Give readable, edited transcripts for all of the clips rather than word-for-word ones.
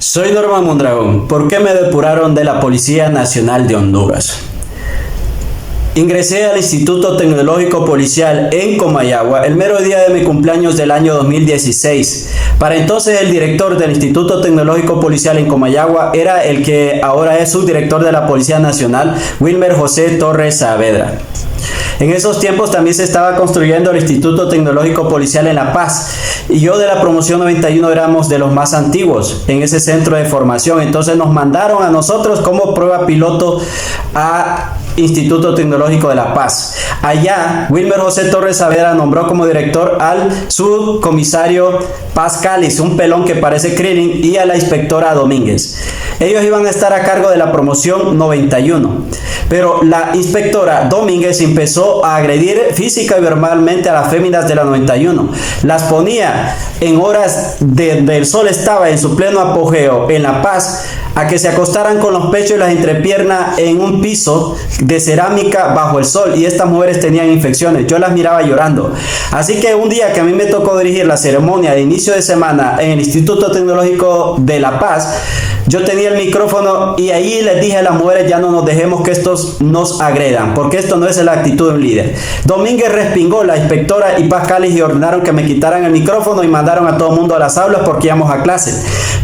Soy Norman Mondragón. ¿Por qué me depuraron de la Policía Nacional de Honduras? Ingresé al Instituto Tecnológico Policial en Comayagua el mero día de mi cumpleaños del año 2016. Para entonces el director del Instituto Tecnológico Policial en Comayagua era el que ahora es subdirector de la Policía Nacional, Wilmer José Torres Saavedra. En esos tiempos también se estaba construyendo el Instituto Tecnológico Policial en La Paz y yo de la promoción 91 éramos de los más antiguos en ese centro de formación. Entonces nos mandaron a nosotros como prueba piloto a Instituto Tecnológico de La Paz. Allá, Wilmer José Torres Saavedra nombró como director al subcomisario Paz Cáliz, un pelón que parece Krillin, y a la inspectora Domínguez. Ellos iban a estar a cargo de la promoción 91. Pero la inspectora Domínguez empezó a agredir física y verbalmente a las féminas de la 91. Las ponía en horas donde el sol estaba en su pleno apogeo en La Paz a que se acostaran con los pechos y las entrepiernas en un piso de cerámica bajo el sol, y estas mujeres tenían infecciones. Yo las miraba llorando. Así que un día que a mí me tocó dirigir la ceremonia de inicio de semana en el Instituto Tecnológico de La Paz, yo tenía el micrófono y ahí les dije a las mujeres: ya no nos dejemos que estos nos agredan, porque esto no es la actitud de un líder. Domínguez respingó, la inspectora y Paz Cáliz, y ordenaron que me quitaran el micrófono y mandaron a todo el mundo a las aulas porque íbamos a clase.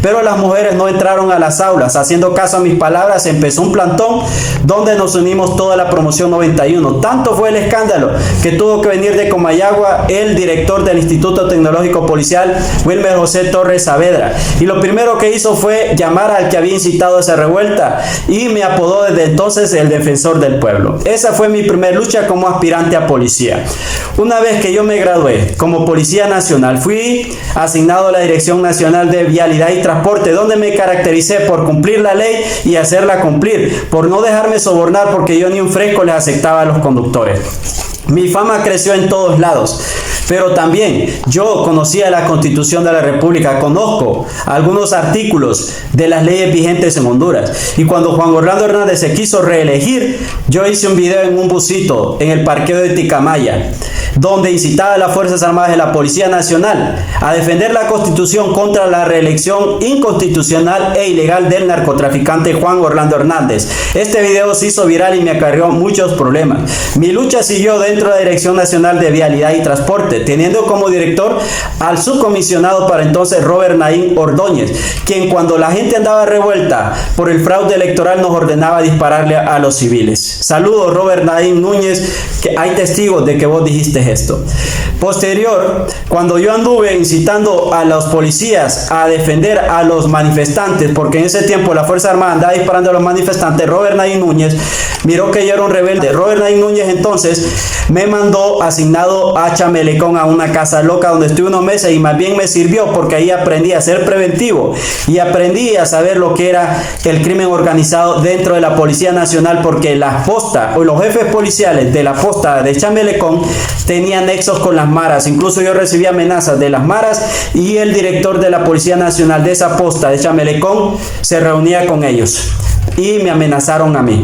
Pero las mujeres no entraron a las aulas. Haciendo caso a mis palabras, empezó un plantón donde nos unimos toda la promoción 91. Tanto fue el escándalo que tuvo que venir de Comayagua el director del Instituto Tecnológico Policial, Wilmer José Torres Saavedra. Y lo primero que hizo fue llamar al que había incitado esa revuelta y me apodó desde entonces el defensor del pueblo. Esa fue mi primer lucha como aspirante a policía. Una vez que yo me gradué como Policía Nacional, fui asignado a la Dirección Nacional de Vialidad y Transporte, donde me caractericé por cumplir la ley y hacerla cumplir, por no dejarme sobornar, porque yo ni un fresco les aceptaba a los conductores. Mi fama creció en todos lados, pero también yo conocía la Constitución de la República, conozco algunos artículos de las leyes vigentes en Honduras. Y cuando Juan Orlando Hernández se quiso reelegir, yo hice un video en un busito en el parqueo de Ticamaya, donde incitaba a las Fuerzas Armadas de la Policía Nacional a defender la Constitución contra la reelección inconstitucional e ilegal del narcotraficante Juan Orlando Hernández. Este video se hizo viral y me acarreó muchos problemas. Mi lucha siguió dentro de la Dirección Nacional de Vialidad y Transporte, teniendo como director al subcomisionado para entonces Robert Naín Ordóñez, quien cuando la gente andaba revuelta por el fraude electoral nos ordenaba dispararle a los civiles. Saludos, Robert Naín Núñez, que hay testigos de que vos dijiste esto. Posterior, cuando yo anduve incitando a los policías a defender a los manifestantes, porque en ese tiempo la Fuerza Armada andaba disparando a los manifestantes, Robert Naín Núñez miró que yo era un rebelde. Robert Naín Núñez entonces me mandó asignado a Chamelecón, a una casa loca donde estuve unos meses, y más bien me sirvió porque ahí aprendí a ser preventivo y aprendí a saber lo que era el crimen organizado dentro de la Policía Nacional, porque las postas o los jefes policiales de la posta de Chamelecón tenían nexos con las maras. Incluso yo recibí amenazas de las maras y el director de la Policía Nacional de esa posta de Chamelecón se reunía con ellos y me amenazaron a mí.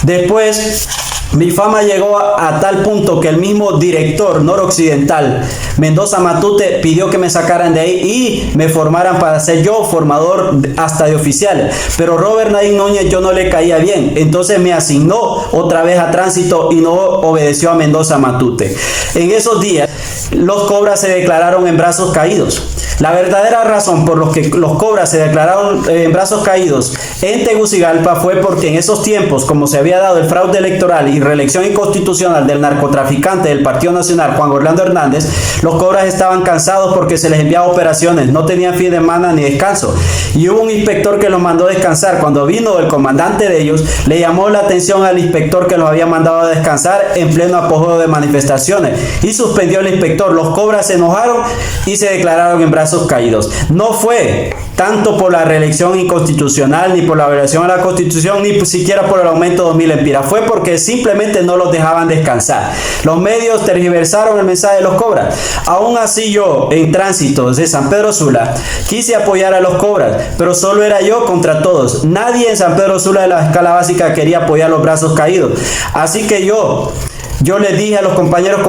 Después mi fama llegó a tal punto que el mismo director noroccidental, Mendoza Matute, pidió que me sacaran de ahí y me formaran para ser yo formador hasta de oficiales. Pero Robert Naín Núñez yo no le caía bien, entonces me asignó otra vez a tránsito y no obedeció a Mendoza Matute. En esos días los cobras se declararon en brazos caídos. La verdadera razón por la que los cobras se declararon en brazos caídos en Tegucigalpa fue porque en esos tiempos, como se había dado el fraude electoral y reelección inconstitucional del narcotraficante del Partido Nacional, Juan Orlando Hernández, los cobras estaban cansados porque se les enviaba operaciones, no tenían fin de semana ni descanso. Y hubo un inspector que los mandó a descansar. Cuando vino el comandante de ellos, le llamó la atención al inspector que los había mandado a descansar en pleno apogeo de manifestaciones y suspendió al inspector. Los cobras se enojaron y se declararon en brazos caídos. No fue tanto por la reelección inconstitucional, ni por la violación a la Constitución, ni siquiera por el aumento de 2.000 empiras. Fue porque simplemente no los dejaban descansar. Los medios tergiversaron el mensaje de los cobras. Aún así, yo, en tránsito de San Pedro Sula, quise apoyar a los cobras, pero solo era yo contra todos. Nadie en San Pedro Sula de la escala básica quería apoyar los brazos caídos. Así que yo yo les dije a los compañeros,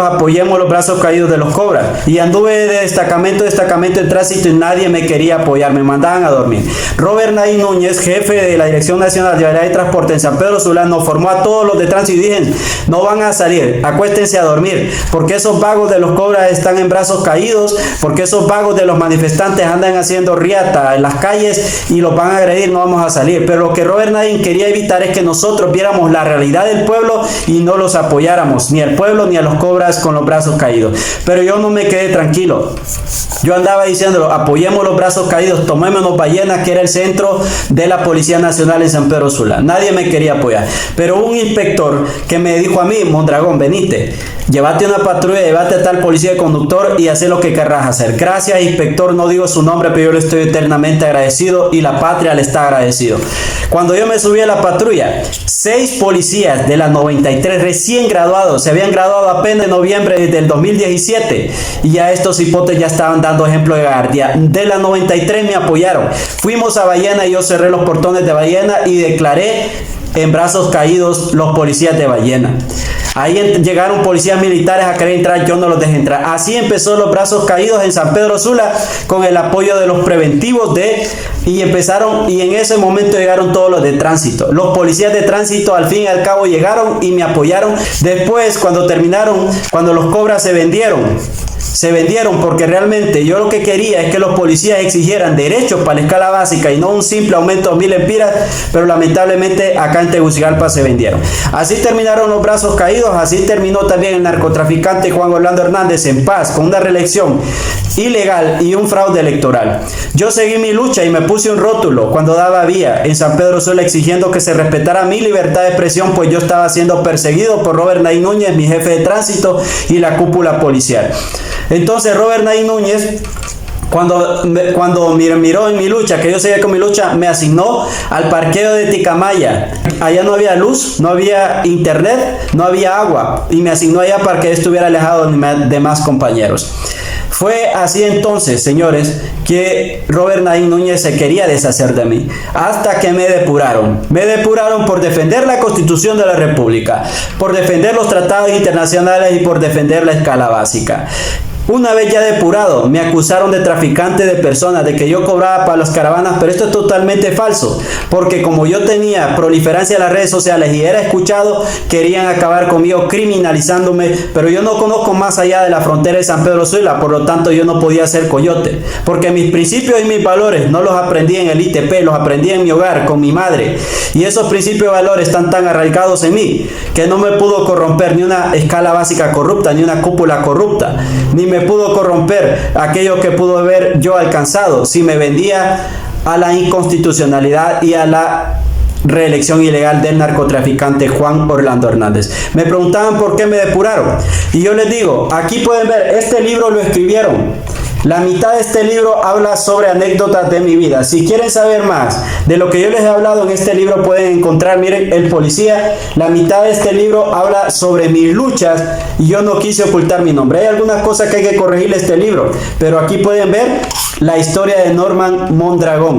apoyemos los brazos caídos de los cobras. Y anduve de destacamento en tránsito y nadie me quería apoyar, me mandaban a dormir. Robert Naín Núñez, jefe de la Dirección Nacional de Vialidad y Transporte en San Pedro Sula, nos formó a todos los de tránsito y dije, no van a salir, acuéstense a dormir, porque esos vagos de los cobras están en brazos caídos, porque esos vagos de los manifestantes andan haciendo riata en las calles y los van a agredir, no vamos a salir. Pero lo que Robert Naín quería evitar es que nosotros viéramos la realidad del pueblo y no los apoyáramos, ni al pueblo ni a los cobras con los brazos caídos. Pero yo no me quedé tranquilo. Yo andaba diciéndolo, apoyemos los brazos caídos, tomémonos Ballena, que era el centro de la Policía Nacional en San Pedro Sula. Nadie me quería apoyar. Pero un inspector que me dijo a mí, Mondragón, venite, llévate una patrulla, llévate a tal policía de conductor y haz lo que querrás hacer. Gracias, inspector, no digo su nombre, pero yo le estoy eternamente agradecido y la patria le está agradecido. Cuando yo me subí a la patrulla, 6 policías de la 93 recién graduados, se habían graduado apenas en noviembre del 2017 y ya estos hipotes ya estaban dando ejemplo de gallardía. De la 93 me apoyaron. Fuimos a Ballena y yo cerré los portones de Ballena y declaré en brazos caídos los policías de Ballena. Ahí llegaron policías militares a querer entrar, yo no los dejé entrar. Así empezó los brazos caídos en San Pedro Sula con el apoyo de los preventivos y en ese momento llegaron todos los de tránsito. Los policías de tránsito al fin y al cabo llegaron y me apoyaron. Después, cuando los cobras se vendieron porque realmente yo lo que quería es que los policías exigieran derechos para la escala básica y no un simple aumento de 1000 lempiras, pero lamentablemente acá en Tegucigalpa se vendieron. Así terminaron los brazos caídos, así terminó también el narcotraficante Juan Orlando Hernández en paz, con una reelección ilegal y un fraude electoral. Yo seguí mi lucha y me puse un rótulo cuando daba vía en San Pedro Sula exigiendo que se respetara mi libertad de expresión, pues yo estaba siendo perseguido por Robert Naín Núñez, mi jefe de tránsito y la cúpula policial. Entonces Robert Naín Núñez, cuando miró en mi lucha, que yo seguía con mi lucha, me asignó al parqueo de Ticamaya. Allá no había luz, no había internet, no había agua, y me asignó allá para que estuviera alejado de más compañeros. Fue así entonces, señores, que Robert Naín Núñez se quería deshacer de mí, hasta que me depuraron. Me depuraron por defender la Constitución de la República, por defender los tratados internacionales y por defender la escala básica. Una vez ya depurado, me acusaron de traficante de personas, de que yo cobraba para las caravanas, pero esto es totalmente falso, porque como yo tenía proliferancia en las redes sociales y era escuchado, querían acabar conmigo criminalizándome, pero yo no conozco más allá de la frontera de San Pedro Sula, por lo tanto yo no podía ser coyote, porque mis principios y mis valores no los aprendí en el ITP, los aprendí en mi hogar, con mi madre, y esos principios y valores están tan arraigados en mí, que no me pudo corromper ni una escala básica corrupta, ni una cúpula corrupta, ni me pudo corromper aquello que pudo haber yo alcanzado si me vendía a la inconstitucionalidad y a la reelección ilegal del narcotraficante Juan Orlando Hernández. Me preguntaban por qué me depuraron y yo les digo, aquí pueden ver, este libro lo escribieron. La mitad de este libro habla sobre anécdotas de mi vida. Si quieren saber más de lo que yo les he hablado en este libro, pueden encontrar, miren, El Policía. La mitad de este libro habla sobre mis luchas y yo no quise ocultar mi nombre. Hay algunas cosas que hay que corregirle a este libro, pero aquí pueden ver la historia de Norman Mondragón.